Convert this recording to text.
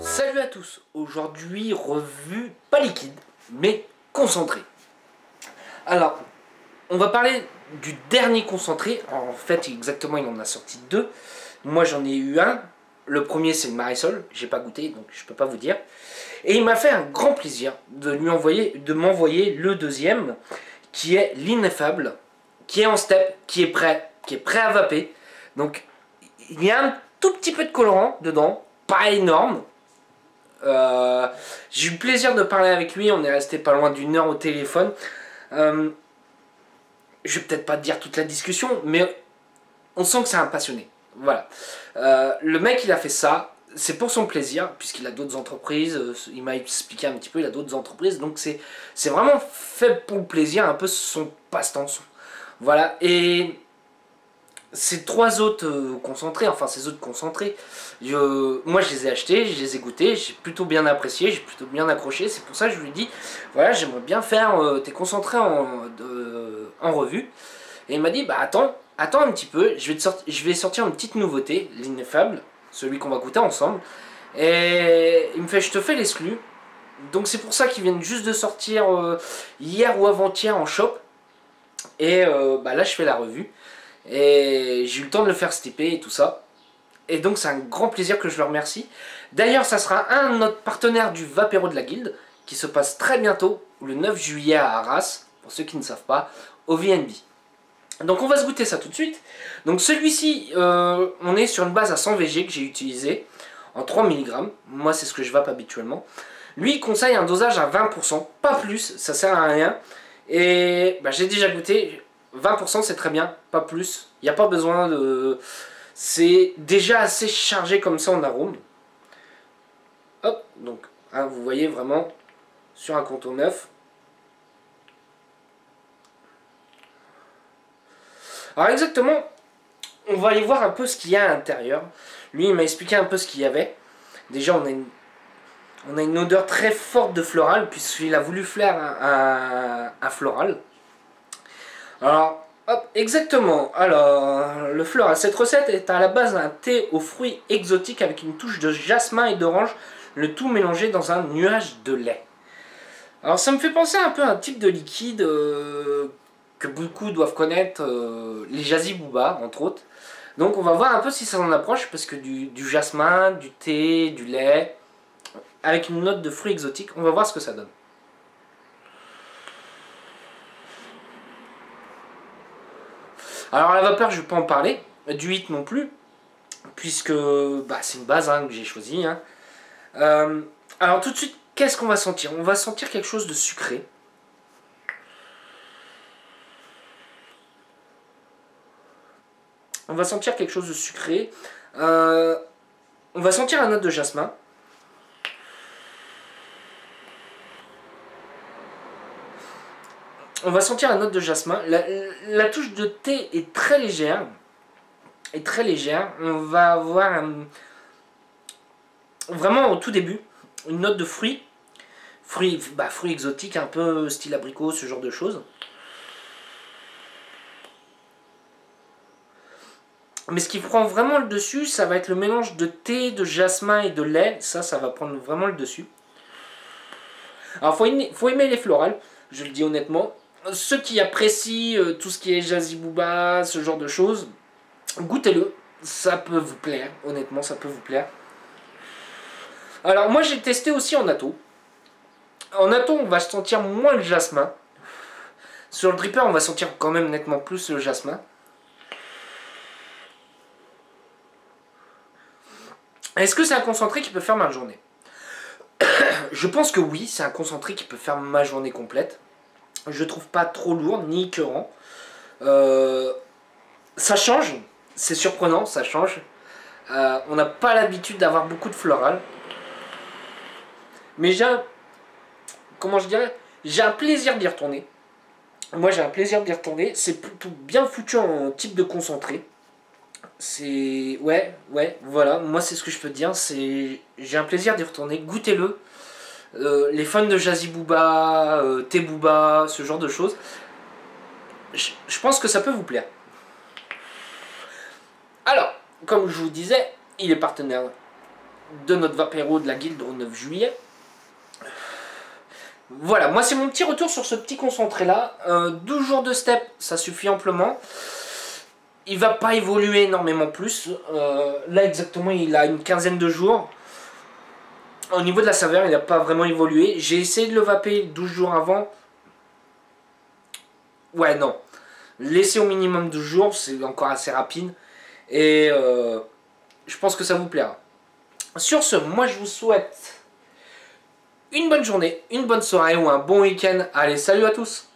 Salut à tous, aujourd'hui revue pas liquide mais concentrée. Alors on va parler du dernier concentré. Alors, en fait exactement il en a sorti deux. Moi j'en ai eu un. Le premier c'est le Marisol, j'ai pas goûté donc je peux pas vous dire. Et il m'a fait un grand plaisir de m'envoyer le deuxième qui est l'ineffable, qui est en step, qui est prêt à vaper. Donc il y a un tout petit peu de colorant dedans, pas énorme. J'ai eu le plaisir de parler avec lui, on est resté pas loin d'1 heure au téléphone. Je vais peut-être pas te dire toute la discussion, mais on sent que c'est un passionné. Voilà. Le mec il a fait ça, c'est pour son plaisir, puisqu'il a d'autres entreprises, il m'a expliqué un petit peu, il a d'autres entreprises, donc c'est vraiment fait pour le plaisir, un peu son passe-temps. Voilà, et ces trois autres concentrés, enfin ces autres concentrés, moi je les ai achetés, je les ai goûtés, j'ai plutôt bien apprécié, j'ai plutôt bien accroché, c'est pour ça que je lui ai dit, voilà j'aimerais bien faire tes concentrés en revue. Et il m'a dit, bah attends un petit peu, je vais sortir une petite nouveauté, l'ineffable, celui qu'on va goûter ensemble. Et il me fait, je te fais l'exclu. Donc c'est pour ça qu'ils viennent juste de sortir hier ou avant-hier en shop. Et bah là je fais la revue. Et j'ai eu le temps de le faire stepper et tout ça. Et donc c'est un grand plaisir que je le remercie. D'ailleurs ça sera un de notre partenaire du Vapéro de la Guilde, qui se passe très bientôt, le 9 juillet à Arras, pour ceux qui ne savent pas, au VNB. Donc on va se goûter ça tout de suite. Donc celui-ci, on est sur une base à 100 VG que j'ai utilisé, en 3 mg. Moi c'est ce que je vape habituellement. Lui il conseille un dosage à 20%, pas plus, ça sert à rien. Et bah, j'ai déjà goûté, 20% c'est très bien, pas plus. Il n'y a pas besoin de... C'est déjà assez chargé comme ça en arôme. Hop, donc hein, vous voyez vraiment sur un contour neuf. Alors exactement, on va aller voir un peu ce qu'il y a à l'intérieur. Lui il m'a expliqué un peu ce qu'il y avait. Déjà on a une odeur très forte de floral, puisqu'il a voulu faire un floral. Alors, hop, exactement. Alors, le floral, cette recette est à la base d'un thé aux fruits exotiques avec une touche de jasmin et d'orange, le tout mélangé dans un nuage de lait. Alors ça me fait penser un peu à un type de liquide que beaucoup doivent connaître, les Jazzy Booba, entre autres. Donc on va voir un peu si ça s'en approche, parce que du jasmin, du thé, du lait, avec une note de fruits exotiques, on va voir ce que ça donne. Alors la vapeur, je ne vais pas en parler, du hit non plus, puisque bah, c'est une base hein, que j'ai choisie. Hein. Alors tout de suite, qu'est-ce qu'on va sentir? On va sentir quelque chose de sucré. On va sentir quelque chose de sucré. On va sentir la note de jasmin. On va sentir la note de jasmin. La touche de thé est très légère. On va avoir vraiment au tout début une note de fruits. Fruits exotiques, un peu style abricot, ce genre de choses. Mais ce qui prend vraiment le dessus, ça va être le mélange de thé, de jasmin et de lait. Ça va prendre vraiment le dessus. Alors, faut aimer les florales, je le dis honnêtement. Ceux qui apprécient tout ce qui est Jazzy Booba, ce genre de choses, goûtez-le. Ça peut vous plaire, honnêtement, ça peut vous plaire. Alors, moi, j'ai testé aussi en atto. En atto, on va sentir moins le jasmin. Sur le dripper, on va sentir quand même nettement plus le jasmin. Est-ce que c'est un concentré qui peut faire ma journée? Je pense que oui, c'est un concentré qui peut faire ma journée complète. Je trouve pas trop lourd ni écœurant. Ça change, c'est surprenant, ça change. On n'a pas l'habitude d'avoir beaucoup de floral. Mais comment je dirais, j'ai un plaisir d'y retourner. Moi j'ai un plaisir d'y retourner. C'est plutôt bien foutu en type de concentré. C'est... Ouais, voilà. Moi c'est ce que je peux te dire. J'ai un plaisir d'y retourner. Goûtez-le. Les fans de Jazzy Booba, Thé Booba, ce genre de choses. Je pense que ça peut vous plaire. Alors, comme je vous disais, il est partenaire de notre Vapéro de la guilde au 9 juillet. Voilà, moi c'est mon petit retour sur ce petit concentré là. 12 jours de step, ça suffit amplement. Il va pas évoluer énormément plus. Là exactement, il a une quinzaine de jours. Au niveau de la saveur, il n'a pas vraiment évolué. J'ai essayé de le vaper 12 jours avant. Ouais, non. Laissez au minimum 12 jours, c'est encore assez rapide. Et je pense que ça vous plaira. Sur ce, moi je vous souhaite une bonne journée, une bonne soirée ou un bon week-end. Allez, salut à tous!